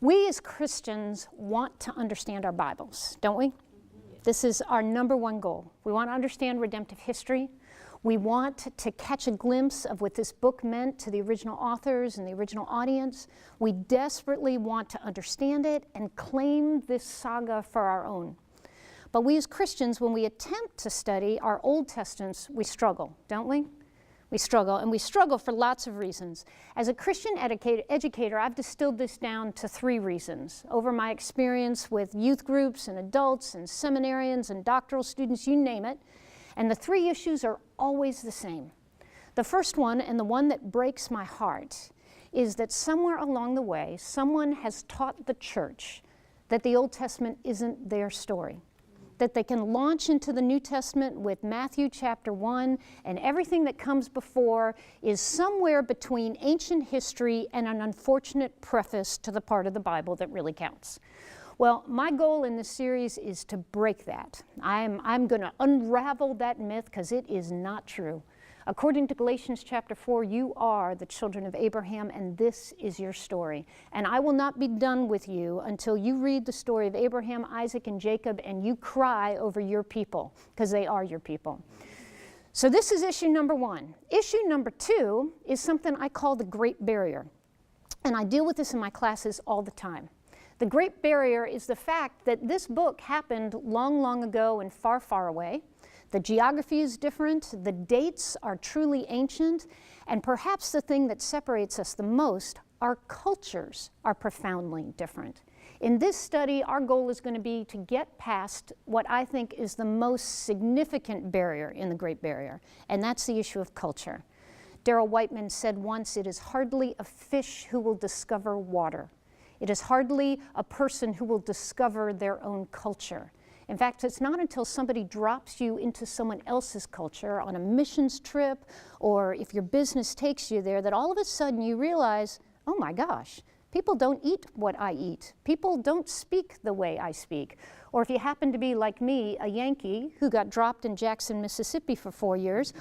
We as Christians want to understand our Bibles, don't we? This is our number one goal. We want to understand redemptive history. We want to catch a glimpse of what this book meant to the original authors and the original audience. We desperately want to understand it and claim this saga for our own. But we as Christians, when we attempt to study our Old Testaments, we struggle, don't we? We struggle, and we struggle for lots of reasons. As a Christian educator, I've distilled this down to 3 reasons. Over my experience with youth groups and adults and seminarians and doctoral students, you name it, and the 3 issues are always the same. The first one, and the one that breaks my heart, is that somewhere along the way, someone has taught the church that the Old Testament isn't their story, that they can launch into the New Testament with Matthew chapter 1, and everything that comes before is somewhere between ancient history and an unfortunate preface to the part of the Bible that really counts. Well, my goal in this series is to break that. I'm going to unravel that myth because it is not true. According to Galatians chapter 4, you are the children of Abraham, and this is your story. And I will not be done with you until you read the story of Abraham, Isaac, and Jacob, and you cry over your people, because they are your people. So this is issue number 1. Issue number 2 is something I call the Great Barrier. And I deal with this in my classes all the time. The Great Barrier is the fact that this book happened long, long ago and far, far away. The geography is different, the dates are truly ancient, and perhaps the thing that separates us the most, our cultures are profoundly different. In this study, our goal is going to be to get past what I think is the most significant barrier in the Great Barrier, and that's the issue of culture. Darrell Whiteman said once, "It is hardly a fish who will discover water. It is hardly a person who will discover their own culture." In fact, it's not until somebody drops you into someone else's culture on a missions trip, or if your business takes you there, that all of a sudden you realize, oh my gosh, people don't eat what I eat. People don't speak the way I speak. Or if you happen to be like me, a Yankee who got dropped in Jackson, Mississippi for 4 years,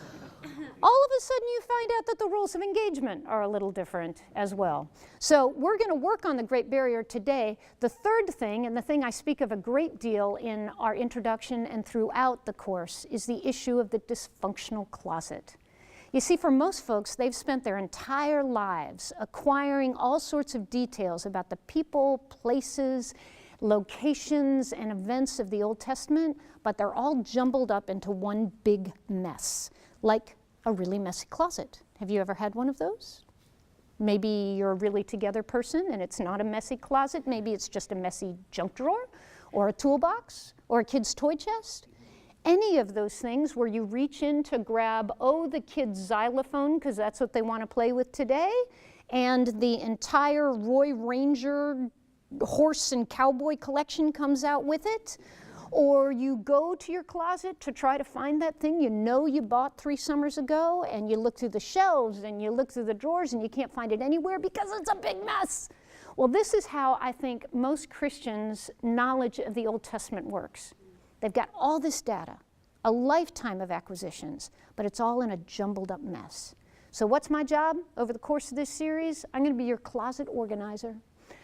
all of a sudden you find out that the rules of engagement are a little different as well. So we're going to work on the Great Barrier today. The third thing, and the thing I speak of a great deal in our introduction and throughout the course, is the issue of the dysfunctional closet. You see, for most folks, they've spent their entire lives acquiring all sorts of details about the people, places, locations, and events of the Old Testament, but they're all jumbled up into one big mess, like a really messy closet. Have you ever had one of those? Maybe you're a really together person and it's not a messy closet. Maybe it's just a messy junk drawer or a toolbox or a kid's toy chest. Any of those things where you reach in to grab, the kid's xylophone, because that's what they want to play with today, and the entire Roy Ranger horse and cowboy collection comes out with it. Or you go to your closet to try to find that thing you know you bought 3 summers ago, and you look through the shelves and you look through the drawers and you can't find it anywhere because it's a big mess. Well, this is how I think most Christians' knowledge of the Old Testament works. They've got all this data, a lifetime of acquisitions, but it's all in a jumbled up mess. So what's my job over the course of this series? I'm going to be your closet organizer.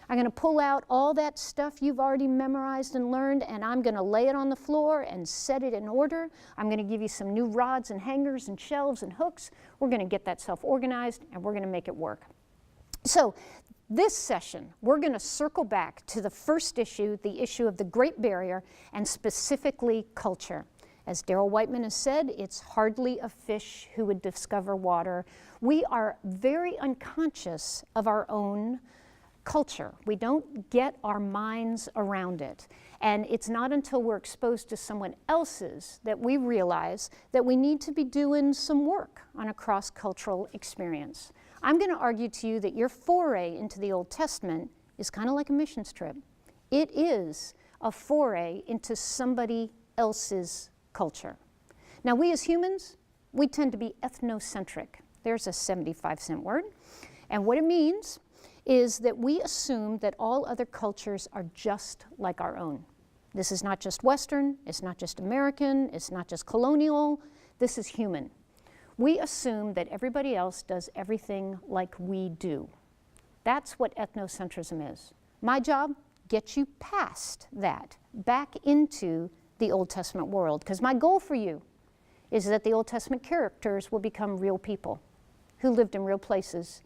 I'm going to pull out all that stuff you've already memorized and learned, and I'm going to lay it on the floor and set it in order. I'm going to give you some new rods and hangers and shelves and hooks. We're going to get that self-organized, and we're going to make it work. So this session, we're going to circle back to the first issue, the issue of the Great Barrier, and specifically culture. As Darrell Whiteman has said, it's hardly a fish who would discover water. We are very unconscious of our own culture. We don't get our minds around it. And it's not until we're exposed to someone else's that we realize that we need to be doing some work on a cross-cultural experience. I'm going to argue to you that your foray into the Old Testament is kind of like a missions trip. It is a foray into somebody else's culture. Now, we as humans, we tend to be ethnocentric. There's a 75-cent word. And what it means is that we assume that all other cultures are just like our own. This is not just Western, it's not just American, it's not just colonial, this is human. We assume that everybody else does everything like we do. That's what ethnocentrism is. My job, get you past that, back into the Old Testament world. Because my goal for you is that the Old Testament characters will become real people who lived in real places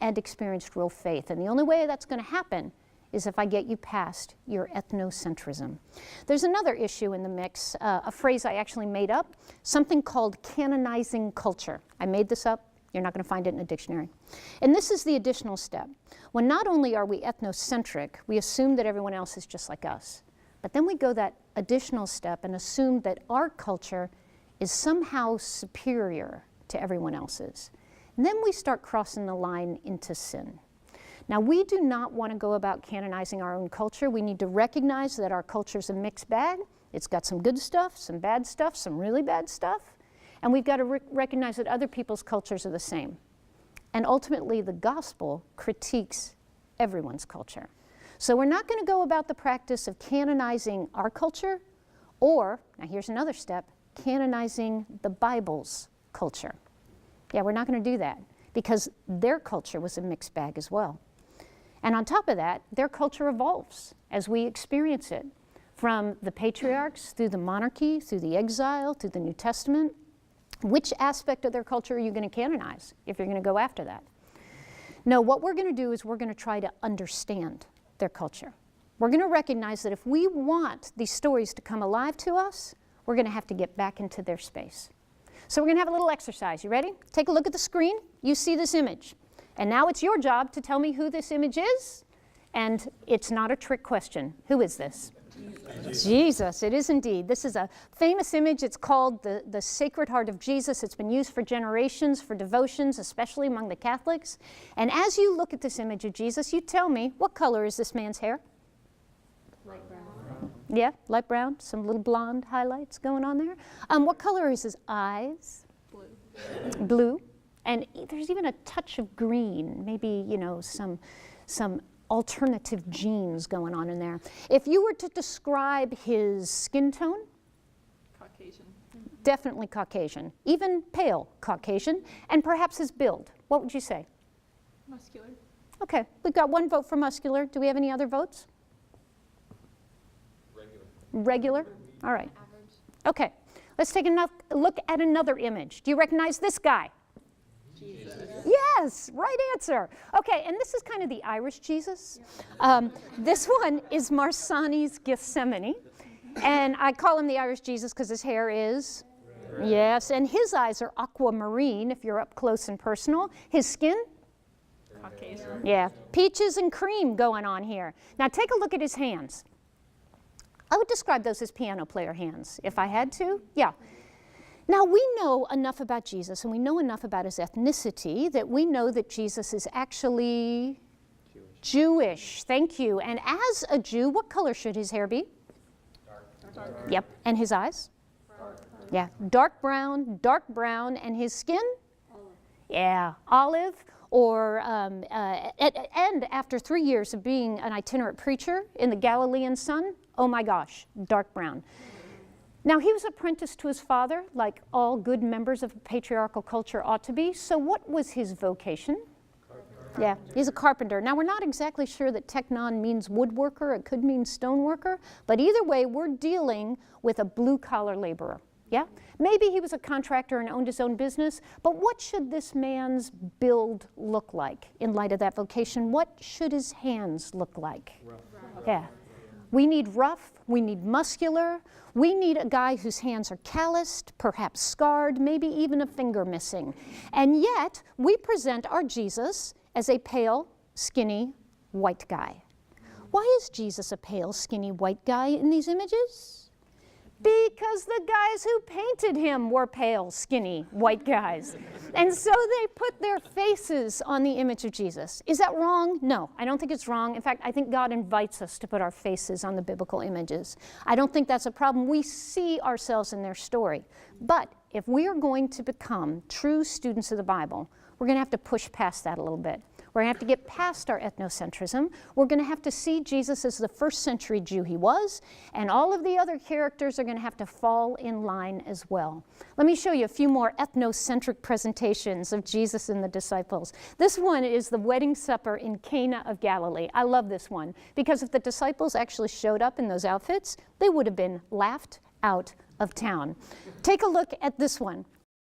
and experienced real faith. And the only way that's going to happen is if I get you past your ethnocentrism. There's another issue in the mix, a phrase I actually made up, something called canonizing culture. I made this up. You're not going to find it in a dictionary. And this is the additional step. When not only are we ethnocentric, we assume that everyone else is just like us, but then we go that additional step and assume that our culture is somehow superior to everyone else's. And then we start crossing the line into sin. Now, we do not want to go about canonizing our own culture. We need to recognize that our culture is a mixed bag. It's got some good stuff, some bad stuff, some really bad stuff. And we've got to recognize that other people's cultures are the same. And ultimately, the gospel critiques everyone's culture. So we're not going to go about the practice of canonizing our culture or, now here's another step, canonizing the Bible's culture. Yeah, we're not going to do that because their culture was a mixed bag as well. And on top of that, their culture evolves as we experience it, from the patriarchs, through the monarchy, through the exile, through the New Testament. Which aspect of their culture are you going to canonize if you're going to go after that? No, what we're going to do is we're going to try to understand their culture. We're going to recognize that if we want these stories to come alive to us, we're going to have to get back into their space. So we're going to have a little exercise. You ready? Take a look at the screen. You see this image. And now it's your job to tell me who this image is. And it's not a trick question. Who is this? Jesus, it is indeed. This is a famous image. It's called the Sacred Heart of Jesus. It's been used for generations for devotions, especially among the Catholics. And as you look at this image of Jesus, you tell me, what color is this man's hair? Light brown. Yeah, light brown. Some little blonde highlights going on there. What color is his eyes? Blue. Blue. And there's even a touch of green, maybe, you know, some alternative genes going on in there. If you were to describe his skin tone, Caucasian. definitely Caucasian, even pale Caucasian, and perhaps his build, what would you say? Muscular. Okay, we've got one vote for muscular. Do we have any other votes? Regular? All right. Average. Okay, let's take a look at another image. Do you recognize this guy? Jesus. Yes, right answer. Okay, and this is kind of the Irish Jesus. This one is Marsani's Gethsemane, and I call him the Irish Jesus because his hair is red. Yes, and his eyes are aquamarine if you're up close and personal. His skin? Caucasian. Yeah, peaches and cream going on here. Now take a look at his hands. I would describe those as piano player hands if I had to. Yeah. Now, we know enough about Jesus and we know enough about his ethnicity that we know that Jesus is actually Jewish. Thank you. And as a Jew, what color should his hair be? Dark. Yep. And his eyes? Dark. Yeah. Dark brown. And his skin? Olive. Yeah. Olive. Or, and after 3 years of being an itinerant preacher in the Galilean sun, oh my gosh, dark brown. Now, he was apprenticed to his father, like all good members of a patriarchal culture ought to be. So what was his vocation? Carpenter. Yeah, he's a carpenter. Now, we're not exactly sure that teknon means woodworker. It could mean stoneworker. But either way, we're dealing with a blue-collar laborer. Yeah? Maybe he was a contractor and owned his own business. But what should this man's build look like in light of that vocation? What should his hands look like? Rough. Yeah. We need rough, we need muscular, we need a guy whose hands are calloused, perhaps scarred, maybe even a finger missing. And yet, we present our Jesus as a pale, skinny, white guy. Why is Jesus a pale, skinny, white guy in these images? Because the guys who painted him were pale, skinny, white guys. And so they put their faces on the image of Jesus. Is that wrong? No, I don't think it's wrong. In fact, I think God invites us to put our faces on the biblical images. I don't think that's a problem. We see ourselves in their story. But if we are going to become true students of the Bible, we're going to have to push past that a little bit. We're going to have to get past our ethnocentrism. We're going to have to see Jesus as the first century Jew he was, and all of the other characters are going to have to fall in line as well. Let me show you a few more ethnocentric presentations of Jesus and the disciples. This one is the wedding supper in Cana of Galilee. I love this one because if the disciples actually showed up in those outfits, they would have been laughed out of town. Take a look at this one.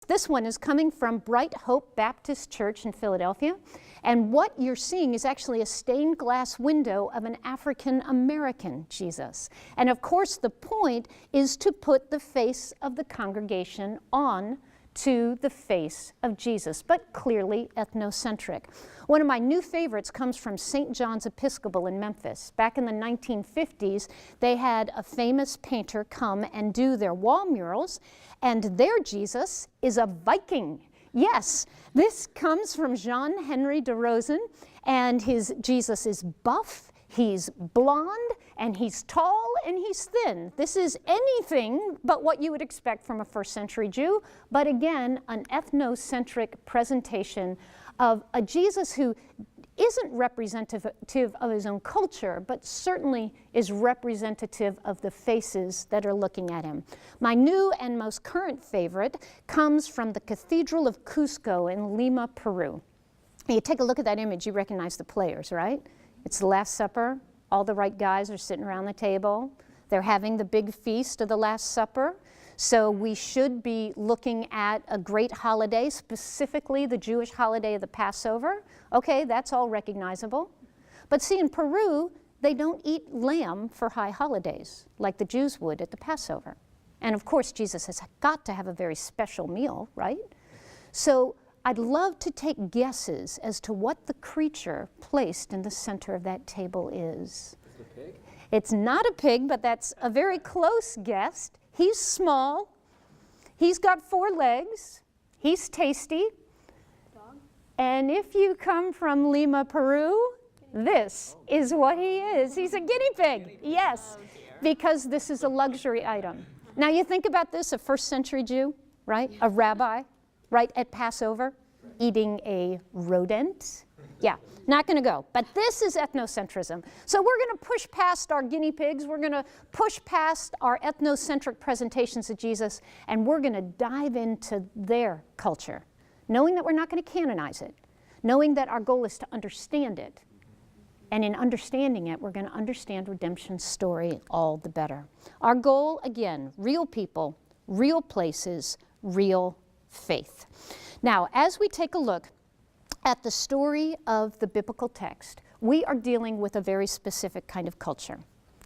This one is coming from Bright Hope Baptist Church in Philadelphia, and what you're seeing is actually a stained glass window of an African American Jesus. And of course the point is to put the face of the congregation on to the face of Jesus, but clearly ethnocentric. One of my new favorites comes from St. John's Episcopal in Memphis. Back in the 1950s, they had a famous painter come and do their wall murals, and their Jesus is a Viking. Yes, this comes from Jean Henry de Rosen, and his Jesus is buff, he's blonde, and he's tall, and he's thin. This is anything but what you would expect from a first century Jew, but again, an ethnocentric presentation of a Jesus who isn't representative of his own culture, but certainly is representative of the faces that are looking at him. My new and most current favorite comes from the Cathedral of Cusco in Lima, Peru. You take a look at that image, you recognize the players, right? It's the Last Supper. All the right guys are sitting around the table. They're having the big feast of the Last Supper. So we should be looking at a great holiday, specifically the Jewish holiday of the Passover. Okay, that's all recognizable. But see, in Peru, they don't eat lamb for high holidays like the Jews would at the Passover. And of course, Jesus has got to have a very special meal, right? So I'd love to take guesses as to what the creature placed in the center of that table is. Is it a pig? It's not a pig, but that's a very close guess. He's small. He's got 4 legs. He's tasty. Dog? And if you come from Lima, Peru, this is what he is. He's a guinea pig. Yes, because this is a luxury item. Now you think about this, a first century Jew, right? A rabbi, right at Passover, eating a rodent. Yeah, not going to go. But this is ethnocentrism. So we're going to push past our guinea pigs. We're going to push past our ethnocentric presentations of Jesus, and we're going to dive into their culture, knowing that we're not going to canonize it, knowing that our goal is to understand it. And in understanding it, we're going to understand redemption's story all the better. Our goal, again, real people, real places, real faith. Now, as we take a look at the story of the biblical text, we are dealing with a very specific kind of culture.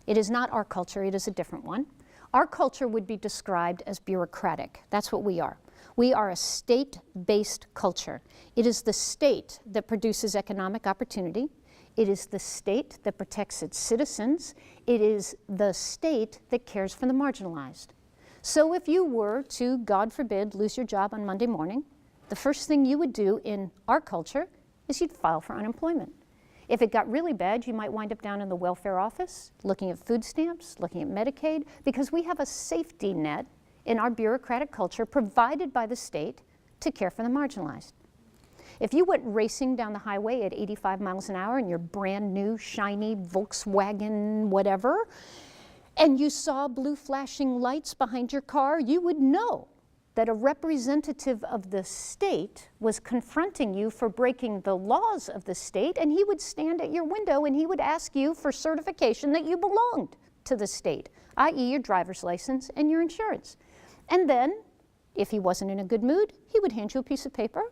It is not our culture, it is a different one. Our culture would be described as bureaucratic. That's what we are. We are a state-based culture. It is the state that produces economic opportunity. It is the state that protects its citizens. It is the state that cares for the marginalized. So if you were to, God forbid, lose your job on Monday morning, the first thing you would do in our culture is you'd file for unemployment. If it got really bad, you might wind up down in the welfare office, looking at food stamps, looking at Medicaid, because we have a safety net in our bureaucratic culture provided by the state to care for the marginalized. If you went racing down the highway at 85 miles an hour in your brand new, shiny Volkswagen whatever, and you saw blue flashing lights behind your car, you would know that a representative of the state was confronting you for breaking the laws of the state, and he would stand at your window and he would ask you for certification that you belonged to the state, i.e. your driver's license and your insurance. And then, if he wasn't in a good mood, he would hand you a piece of paper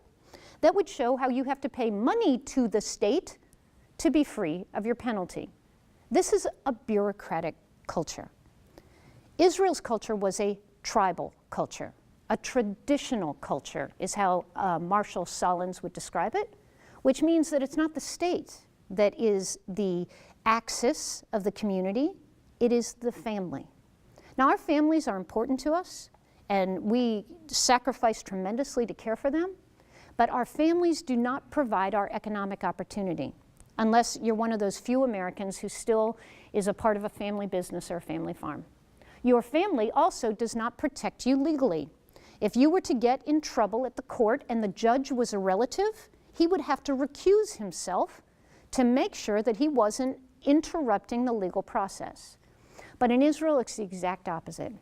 that would show how you have to pay money to the state to be free of your penalty. This is a bureaucratic culture. Israel's culture was a tribal culture. A traditional culture is how Marshall Solins would describe it, which means that it's not the state that is the axis of the community, it is the family. Now, our families are important to us, and we sacrifice tremendously to care for them, but our families do not provide our economic opportunity, unless you're one of those few Americans who still is a part of a family business or a family farm. Your family also does not protect you legally. If you were to get in trouble at the court and the judge was a relative, he would have to recuse himself to make sure that he wasn't interrupting the legal process. But in Israel, it's the exact opposite.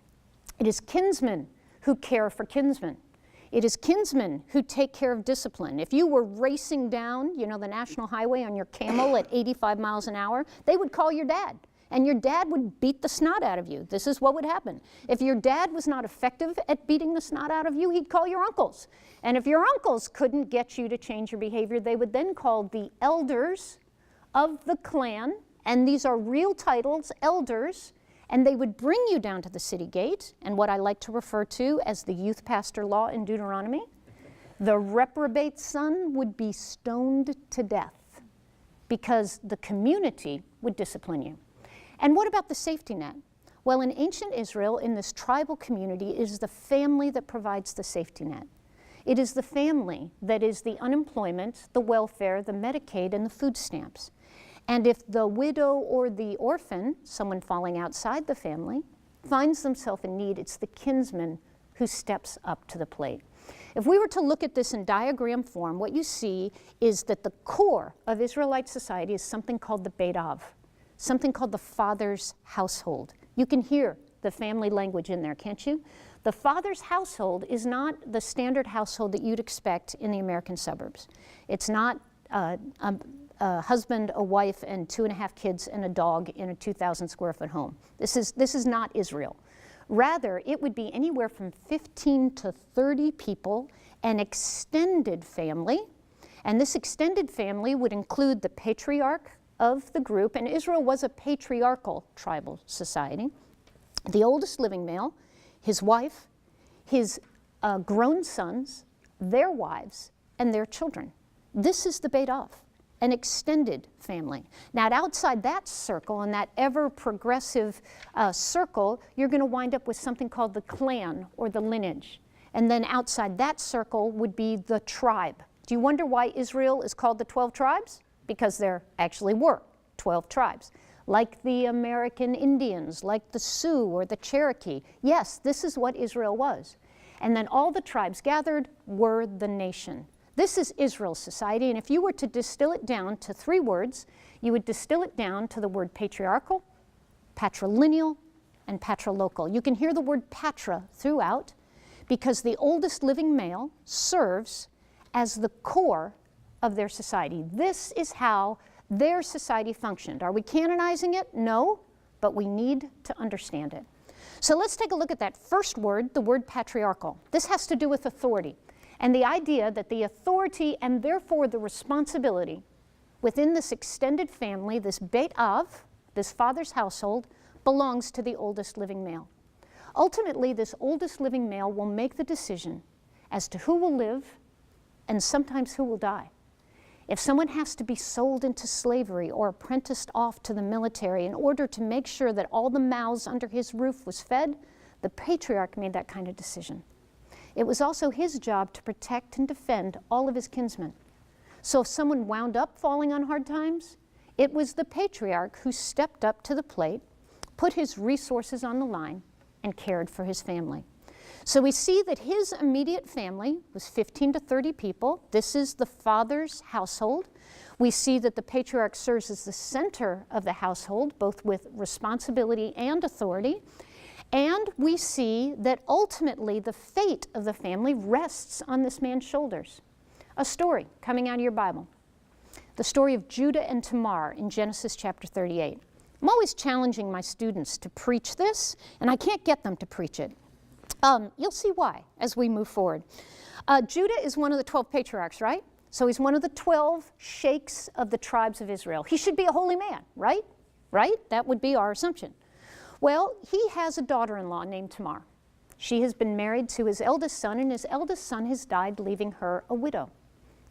It is kinsmen who care for kinsmen. It is kinsmen who take care of discipline. If you were racing down, the national highway on your camel at 85 miles an hour, they would call your dad. And your dad would beat the snot out of you. This is what would happen. If your dad was not effective at beating the snot out of you, he'd call your uncles. And if your uncles couldn't get you to change your behavior, they would then call the elders of the clan, and these are real titles, elders, and they would bring you down to the city gate, and what I like to refer to as the youth pastor law in Deuteronomy. The reprobate son would be stoned to death because the community would discipline you. And what about the safety net? Well, in ancient Israel, in this tribal community, it is the family that provides the safety net. It is the family that is the unemployment, the welfare, the Medicaid, and the food stamps. And if the widow or the orphan, someone falling outside the family, finds themselves in need, it's the kinsman who steps up to the plate. If we were to look at this in diagram form, what you see is that the core of Israelite society is something called the Beit Av, something called the father's household. You can hear the family language in there, can't you? The father's household is not the standard household that you'd expect in the American suburbs. It's not a husband, a wife, and 2.5 kids and a dog in a 2,000 square foot home. This is not Israel. Rather, it would be anywhere from 15 to 30 people, an extended family, and this extended family would include the patriarch of the group, and Israel was a patriarchal tribal society, the oldest living male, his wife, his grown sons, their wives, and their children. This is the Beit Av, an extended family. Now, outside that circle, and that ever-progressive circle, you're going to wind up with something called the clan or the lineage. And then outside that circle would be the tribe. Do you wonder why Israel is called the 12 tribes? Because there actually were 12 tribes. Like the American Indians, like the Sioux or the Cherokee. Yes, this is what Israel was. And then all the tribes gathered were the nation. This is Israel's society, and if you were to distill it down to 3 words, you would distill it down to the word patriarchal, patrilineal, and patrilocal. You can hear the word patra throughout because the oldest living male serves as the core of their society. This is how their society functioned. Are we canonizing it? No, but we need to understand it. So let's take a look at that first word, the word patriarchal. This has to do with authority. And the idea that the authority and therefore the responsibility within this extended family, this Beit Av, this father's household, belongs to the oldest living male. Ultimately, this oldest living male will make the decision as to who will live and sometimes who will die. If someone has to be sold into slavery or apprenticed off to the military in order to make sure that all the mouths under his roof was fed, the patriarch made that kind of decision. It was also his job to protect and defend all of his kinsmen. So if someone wound up falling on hard times, it was the patriarch who stepped up to the plate, put his resources on the line, and cared for his family. So we see that his immediate family was 15 to 30 people. This is the father's household. We see that the patriarch serves as the center of the household, both with responsibility and authority. And we see that ultimately the fate of the family rests on this man's shoulders. A story coming out of your Bible. The story of Judah and Tamar in Genesis chapter 38. I'm always challenging my students to preach this, and I can't get them to preach it. You'll see why as we move forward. Judah is one of the 12 patriarchs, right? So he's one of the 12 sheikhs of the tribes of Israel. He should be a holy man, right? Right? That would be our assumption. Well, he has a daughter-in-law named Tamar. She has been married to his eldest son, and his eldest son has died, leaving her a widow.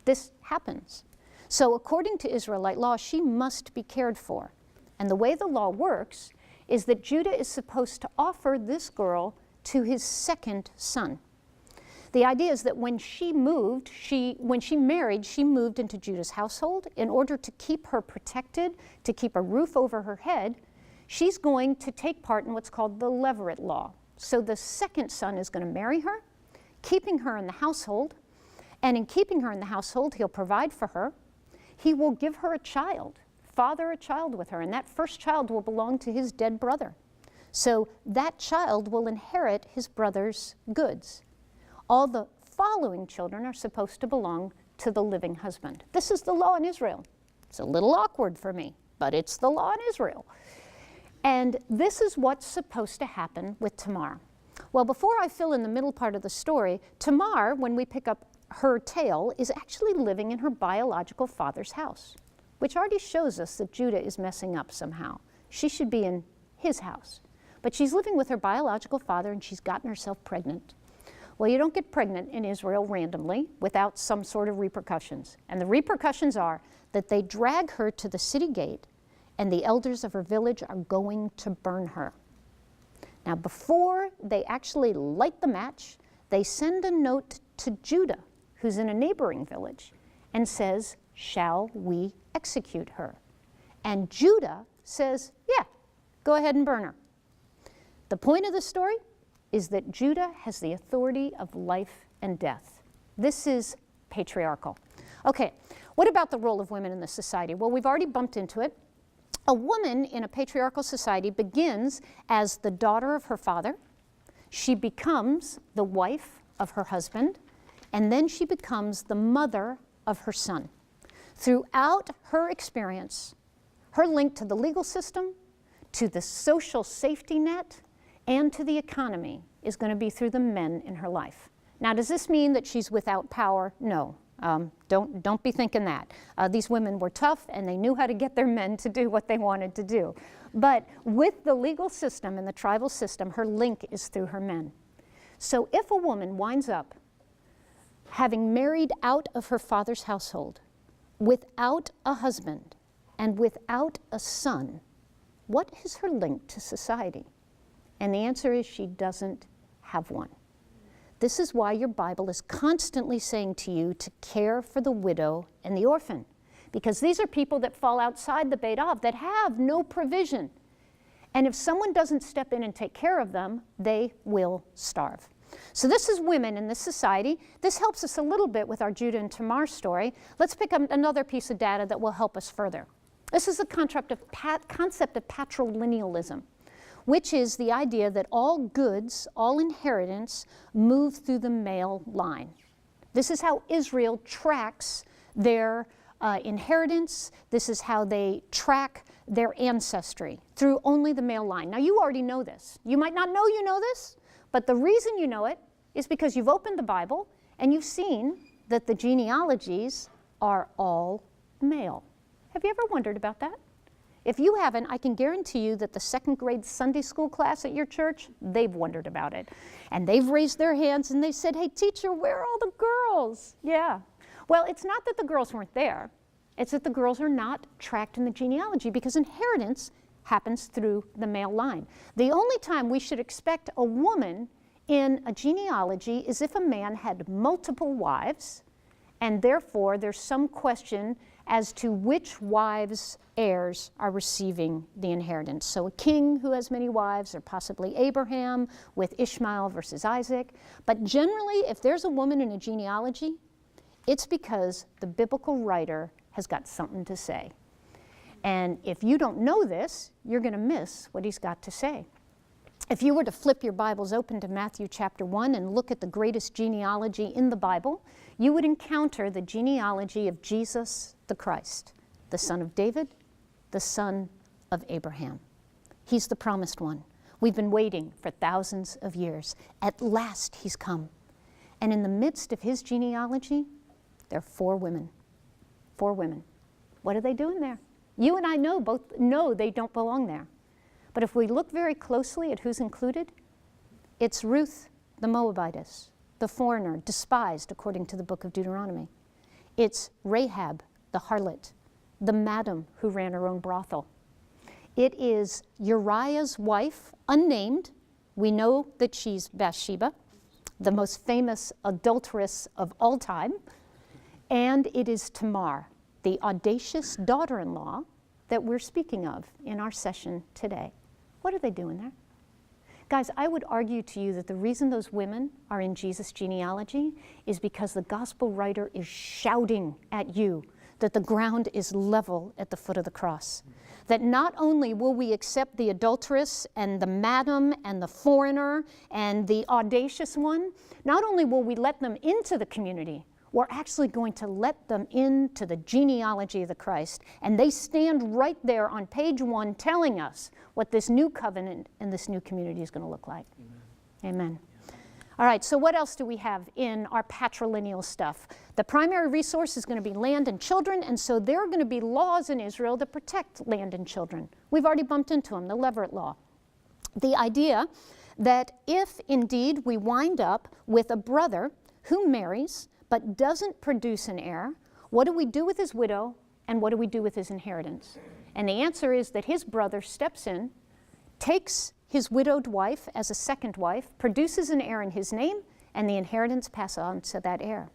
This happens. So according to Israelite law, she must be cared for. And the way the law works is that Judah is supposed to offer this girl to his second son. The idea is that when she married, she moved into Judah's household. In order to keep her protected, to keep a roof over her head, she's going to take part in what's called the Levirate law. So the second son is going to marry her, keeping her in the household, And in keeping her in the household, he'll provide for her. He will give her a child, father a child with her, and that first child will belong to his dead brother. So that child will inherit his brother's goods. All the following children are supposed to belong to the living husband. This is the law in Israel. It's a little awkward for me, but it's the law in Israel. And this is what's supposed to happen with Tamar. Well, before I fill in the middle part of the story, Tamar, when we pick up her tale, is actually living in her biological father's house, which already shows us that Judah is messing up somehow. She should be in his house. But she's living with her biological father, and she's gotten herself pregnant. Well, you don't get pregnant in Israel randomly without some sort of repercussions. And the repercussions are that they drag her to the city gate, and the elders of her village are going to burn her. Now, before they actually light the match, they send a note to Judah, who's in a neighboring village, and says, "Shall we execute her?" And Judah says, "Yeah, go ahead and burn her." The point of the story is that Judah has the authority of life and death. This is patriarchal. Okay, what about the role of women in the society? Well, we've already bumped into it. A woman in a patriarchal society begins as the daughter of her father. She becomes the wife of her husband, and then she becomes the mother of her son. Throughout her experience, her link to the legal system, to the social safety net, and to the economy is going to be through the men in her life. Now, does this mean that she's without power? No. Don't be thinking that. These women were tough, and they knew how to get their men to do what they wanted to do. But with the legal system and the tribal system, her link is through her men. So if a woman winds up having married out of her father's household, without a husband, and without a son, what is her link to society? And the answer is she doesn't have one. This is why your Bible is constantly saying to you to care for the widow and the orphan, because these are people that fall outside the Beit Av, that have no provision. And if someone doesn't step in and take care of them, they will starve. So this is women in this society. This helps us a little bit with our Judah and Tamar story. Let's pick up another piece of data that will help us further. This is the concept of patrilinealism, which is the idea that all goods, all inheritance, move through the male line. This is how Israel tracks their inheritance. This is how they track their ancestry, through only the male line. Now, you already know this. You might not know you know this, but the reason you know it is because you've opened the Bible and you've seen that the genealogies are all male. Have you ever wondered about that? If you haven't, I can guarantee you that the second grade Sunday school class at your church, they've wondered about it. And they've raised their hands and they said, "Hey, teacher, where are all the girls?" Yeah. Well, it's not that the girls weren't there. It's that the girls are not tracked in the genealogy, because inheritance happens through the male line. The only time we should expect a woman in a genealogy is if a man had multiple wives, and therefore there's some question as to which wives' heirs are receiving the inheritance. So a king who has many wives, or possibly Abraham with Ishmael versus Isaac. But generally, if there's a woman in a genealogy, it's because the biblical writer has got something to say. And if you don't know this, you're going to miss what he's got to say. If you were to flip your Bibles open to Matthew chapter 1 and look at the greatest genealogy in the Bible, you would encounter the genealogy of Jesus the Christ, the son of David, the son of Abraham. He's the promised one. We've been waiting for thousands of years. At last he's come. And in the midst of his genealogy, there are 4 women. 4 women. What are they doing there? You and I both know they don't belong there. But if we look very closely at who's included, it's Ruth the Moabitess, the foreigner, despised according to the book of Deuteronomy. It's Rahab the harlot, the madam who ran her own brothel. It is Uriah's wife, unnamed. We know that she's Bathsheba, the most famous adulteress of all time. And it is Tamar, the audacious daughter-in-law that we're speaking of in our session today. What are they doing there? Guys, I would argue to you that the reason those women are in Jesus' genealogy is because the gospel writer is shouting at you that the ground is level at the foot of the cross. That not only will we accept the adulteress and the madam and the foreigner and the audacious one, not only will we let them into the community, we're actually going to let them into the genealogy of the Christ. And they stand right there on page 1 telling us what this new covenant and this new community is going to look like. Amen. Amen. All right, so what else do we have in our patrilineal stuff? The primary resource is going to be land and children, and so there are going to be laws in Israel that protect land and children. We've already bumped into them, the Levirate law. The idea that if indeed we wind up with a brother who marries but doesn't produce an heir, what do we do with his widow and what do we do with his inheritance? And the answer is that his brother steps in, takes his widowed wife as a second wife, produces an heir in his name, and the inheritance passes on to that heir.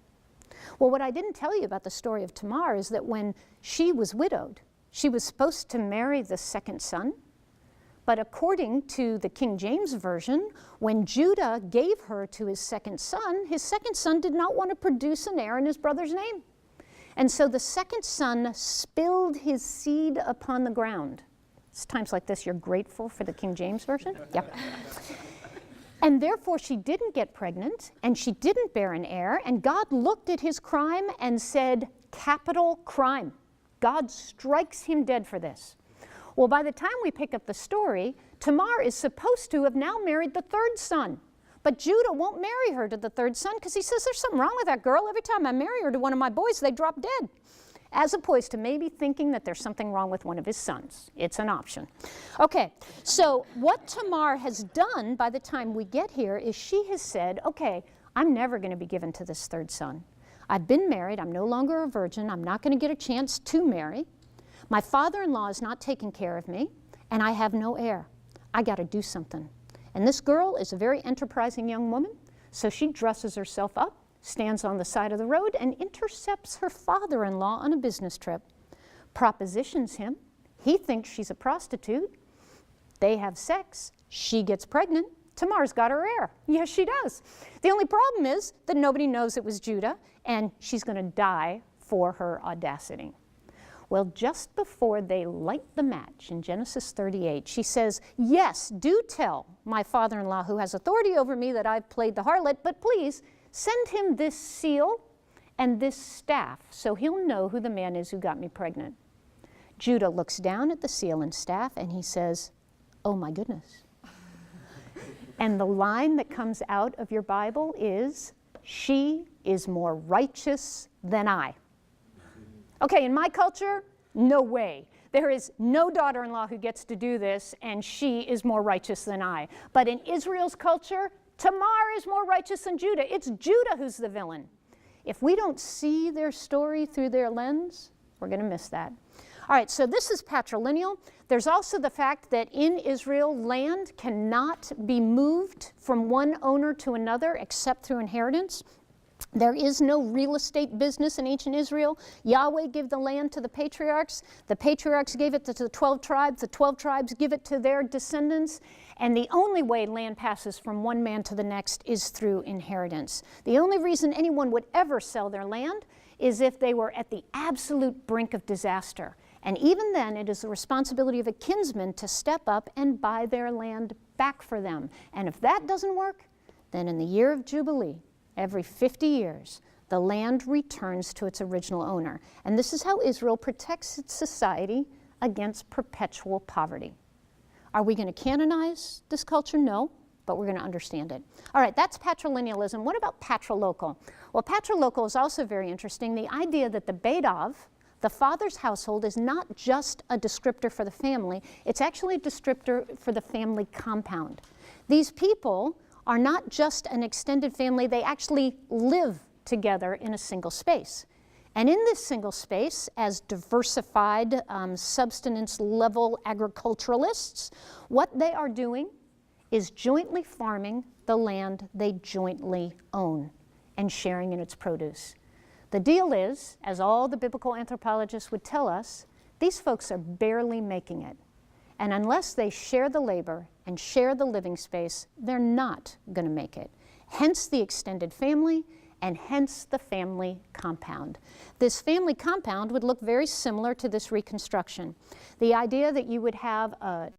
Well, what I didn't tell you about the story of Tamar is that when she was widowed, she was supposed to marry the second son, but according to the King James Version, when Judah gave her to his second son did not want to produce an heir in his brother's name. And so the second son spilled his seed upon the ground. It's times like this you're grateful for the King James Version? Yep. And therefore she didn't get pregnant, and she didn't bear an heir, and God looked at his crime and said, capital crime. God strikes him dead for this. Well, by the time we pick up the story, Tamar is supposed to have now married the third son. But Judah won't marry her to the third son because he says, there's something wrong with that girl. Every time I marry her to one of my boys, they drop dead. As opposed to maybe thinking that there's something wrong with one of his sons. It's an option. Okay, so what Tamar has done by the time we get here is she has said, okay, I'm never going to be given to this third son. I've been married. I'm no longer a virgin. I'm not going to get a chance to marry. My father-in-law is not taking care of me, and I have no heir. I got to do something. And this girl is a very enterprising young woman, so she dresses herself up, stands on the side of the road, and intercepts her father-in-law on a business trip, propositions him. He thinks she's a prostitute. They have sex. She gets pregnant. Tamar's got her heir. Yes, she does. The only problem is that nobody knows it was Judah, and she's going to die for her audacity. Well, just before they light the match in Genesis 38, she says, yes, do tell my father-in-law who has authority over me that I've played the harlot, but please send him this seal and this staff so he'll know who the man is who got me pregnant. Judah looks down at the seal and staff and he says, oh my goodness. And the line that comes out of your Bible is, she is more righteous than I. Okay, in my culture, no way. There is no daughter-in-law who gets to do this, and she is more righteous than I. But in Israel's culture, Tamar is more righteous than Judah. It's Judah who's the villain. If we don't see their story through their lens, we're going to miss that. All right, so this is patrilineal. There's also the fact that in Israel, land cannot be moved from one owner to another except through inheritance. There is no real estate business in ancient Israel. Yahweh gave the land to the patriarchs. The patriarchs gave it to the 12 tribes. The 12 tribes give it to their descendants. And the only way land passes from one man to the next is through inheritance. The only reason anyone would ever sell their land is if they were at the absolute brink of disaster. And even then, it is the responsibility of a kinsman to step up and buy their land back for them. And if that doesn't work, then in the year of Jubilee, every 50 years, the land returns to its original owner. And this is how Israel protects its society against perpetual poverty. Are we going to canonize this culture? No, but we're going to understand it. All right, that's patrilinealism. What about patrilocal? Well, patrilocal is also very interesting. The idea that the Beit Av, the father's household, is not just a descriptor for the family, it's actually a descriptor for the family compound. These people are not just an extended family, they actually live together in a single space. And in this single space, as diversified subsistence-level agriculturalists, what they are doing is jointly farming the land they jointly own and sharing in its produce. The deal is, as all the biblical anthropologists would tell us, these folks are barely making it. And unless they share the labor and share the living space, they're not going to make it. Hence the extended family, and hence the family compound. This family compound would look very similar to this reconstruction. The idea that you would have a